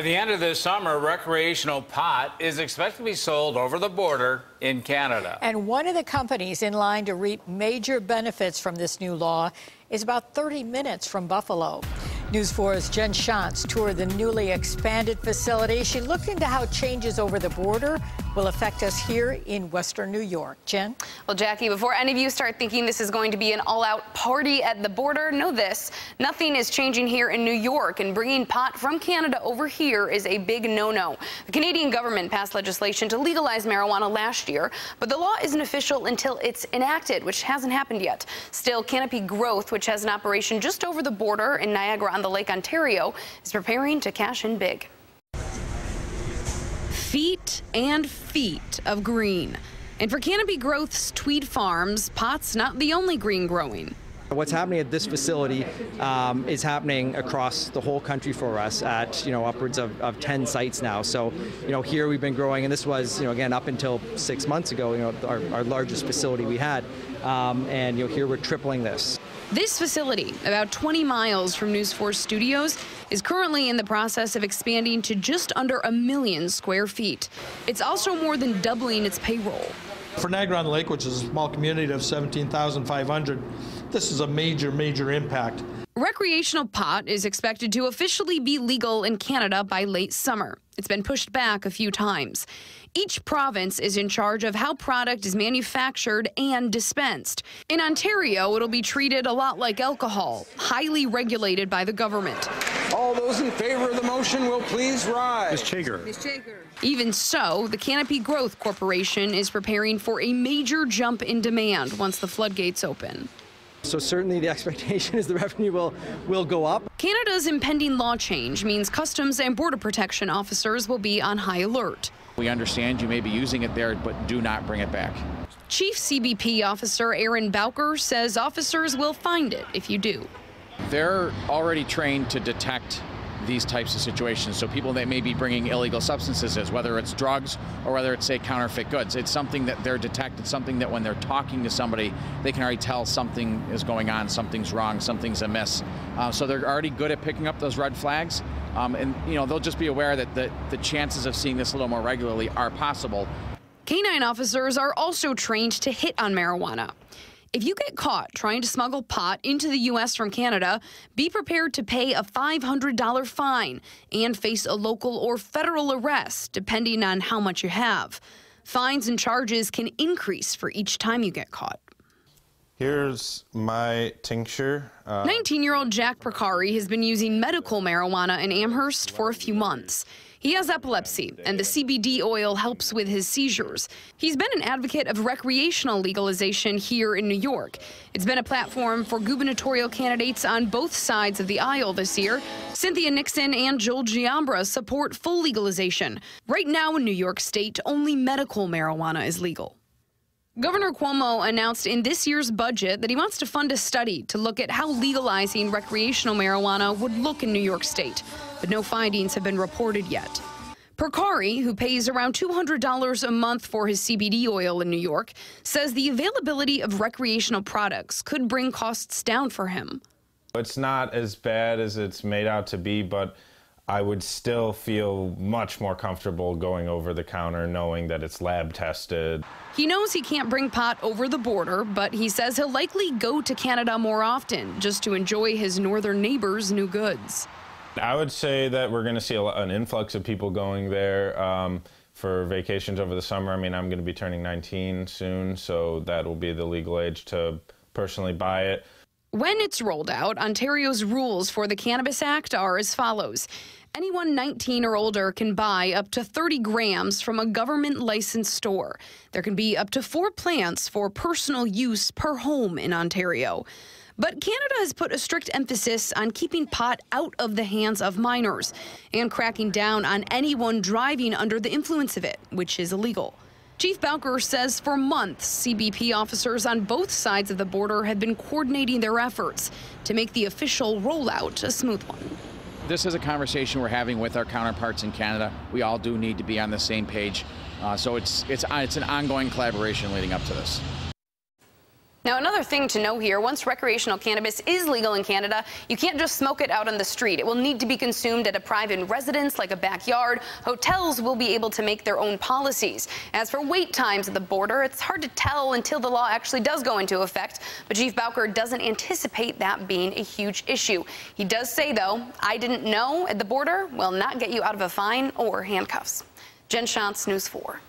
At the end of this summer, recreational pot is expected to be sold over the border in Canada. And one of the companies in line to reap major benefits from this new law is about 30 minutes from Buffalo. News 4's Jen Shantz toured the newly expanded facility. She looked into how changes over the border will affect us here in Western New York. Jen? Well, Jackie, before any of you start thinking this is going to be an all-out party at the border, know this: nothing is changing here in New York, and bringing pot from Canada over here is a big no-no. The Canadian government passed legislation to legalize marijuana last year, but the law isn't official until it's enacted, which hasn't happened yet. Still, Canopy Growth, which has an operation just over the border in Niagara-on-the-Lake, Ontario, is preparing to cash in big. Feet and feet of green. And for Canopy Growth's Tweed Farms, pot's not the only green growing. What's happening at this facility is happening across the whole country for us at, upwards of 10 sites now. So, here we've been growing, and this was, again, up until 6 months ago, our largest facility we had. And, here we're tripling this. This facility, about 20 miles from News 4 studios, is currently in the process of expanding to just under 1 million square feet. It's also more than doubling its payroll. For Niagara-on-the-Lake, which is a small community of 17,500, this is a major impact. Recreational pot is expected to officially be legal in Canada by late summer. It's been pushed back a few times. Each province is in charge of how product is manufactured and dispensed. In Ontario, it'll be treated a lot like alcohol, highly regulated by the government. All those in favor of the motion will please rise. Ms. Chager. Ms. Chager. Even so, the Canopy Growth Corporation is preparing for a major jump in demand once the floodgates open. So certainly the expectation is the revenue will go up. Canada's impending law change means Customs and Border Protection officers will be on high alert. We understand you may be using it there, but do not bring it back. Chief CBP Officer Aaron Bowker says officers will find it if you do. They're already trained to detect these types of situations. So people that may be bringing illegal substances, whether it's drugs or whether it's, say, counterfeit goods, it's something that they're detected, something that when they're talking to somebody, they can already tell something is going on, something's wrong, something's amiss. So they're already good at picking up those red flags. And they'll just be aware that the chances of seeing this a little more regularly are possible. Canine officers are also trained to hit on marijuana. If you get caught trying to smuggle pot into the U.S. from Canada, be prepared to pay a $500 fine and face a local or federal arrest, depending on how much you have. Fines and charges can increase for each time you get caught. Here's my tincture. 19-year-old Jack Prakari has been using medical marijuana in Amherst for a few months. He has epilepsy, and the CBD oil helps with his seizures. He's been an advocate of recreational legalization here in New York. It's been a platform for gubernatorial candidates on both sides of the aisle this year. Cynthia Nixon and Joel Giambra support full legalization. Right now in New York State, only medical marijuana is legal. Governor Cuomo announced in this year's budget that he wants to fund a study to look at how legalizing recreational marijuana would look in New York State, but no findings have been reported yet. Prakari, who pays around $200 a month for his CBD oil in New York, says the availability of recreational products could bring costs down for him. It's not as bad as it's made out to be, but I would still feel much more comfortable going over the counter knowing that it's lab tested. He knows he can't bring pot over the border, but he says he'll likely go to Canada more often just to enjoy his northern neighbor's new goods. I would say that we're going to see an influx of people going there for vacations over the summer. I mean, I'm going to be turning 19 soon, so that will be the legal age to personally buy it. When it's rolled out, Ontario's rules for the Cannabis Act are as follows. Anyone 19 or older can buy up to 30 grams from a government-licensed store. There can be up to 4 plants for personal use per home in Ontario. But Canada has put a strict emphasis on keeping pot out of the hands of minors and cracking down on anyone driving under the influence of it, which is illegal. Chief Bowker says for months, CBP officers on both sides of the border have been coordinating their efforts to make the official rollout a smooth one. This is a conversation we're having with our counterparts in Canada. We all do need to be on the same page. So it's an ongoing collaboration leading up to this. Now, another thing to know here, once recreational cannabis is legal in Canada, you can't just smoke it out on the street. It will need to be consumed at a private residence like a backyard. Hotels will be able to make their own policies. As for wait times at the border, it's hard to tell until the law actually does go into effect. But Chief Bowker doesn't anticipate that being a huge issue. He does say, though, I didn't know at the border will not get you out of a fine or handcuffs. Jen Shantz, News 4.